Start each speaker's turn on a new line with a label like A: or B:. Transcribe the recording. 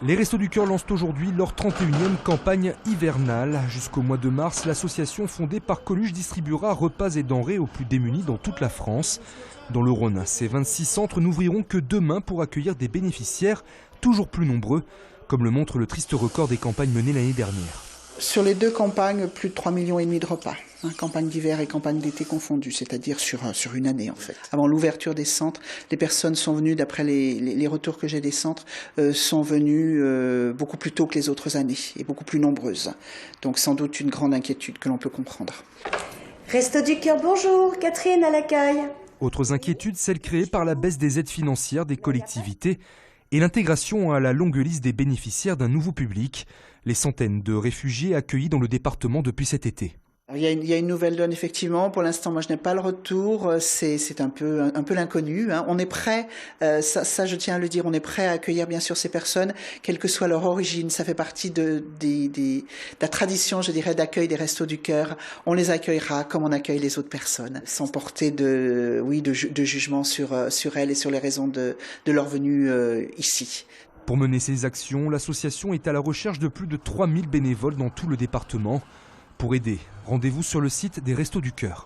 A: Les Restos du Cœur lancent aujourd'hui leur 31e campagne hivernale. Jusqu'au mois de mars, l'association fondée par Coluche distribuera repas et denrées aux plus démunis dans toute la France. Dans le Rhône, ces 26 centres n'ouvriront que demain pour accueillir des bénéficiaires toujours plus nombreux, comme le montre le triste record des campagnes menées l'année dernière.
B: Sur les deux campagnes, plus de 3,5 millions de repas, campagne d'hiver et campagne d'été confondues, c'est-à-dire sur une année en fait. Avant l'ouverture des centres, les personnes sont venues, d'après les retours que j'ai des centres, sont venues beaucoup plus tôt que les autres années et beaucoup plus nombreuses. Donc sans doute une grande inquiétude que l'on peut comprendre.
C: Restos du Cœur, bonjour, Catherine à l'accueil.
A: Autres inquiétudes, celles créées par la baisse des aides financières des collectivités et l'intégration à la longue liste des bénéficiaires d'un nouveau public, les centaines de réfugiés accueillis dans le département depuis cet été.
B: Il y a une nouvelle donne effectivement. Pour l'instant, moi je n'ai pas le retour. C'est un peu l'inconnu. On est prêt. Ça je tiens à le dire. On est prêt à accueillir bien sûr ces personnes, quelle que soit leur origine. Ça fait partie de la tradition, je dirais, d'accueil des Restos du Cœur. On les accueillera comme on accueille les autres personnes, sans porter de jugement sur elles et sur les raisons de leur venue ici.
A: Pour mener ces actions, l'association est à la recherche de plus de 3000 bénévoles dans tout le département. Pour aider, rendez-vous sur le site des Restos du Cœur.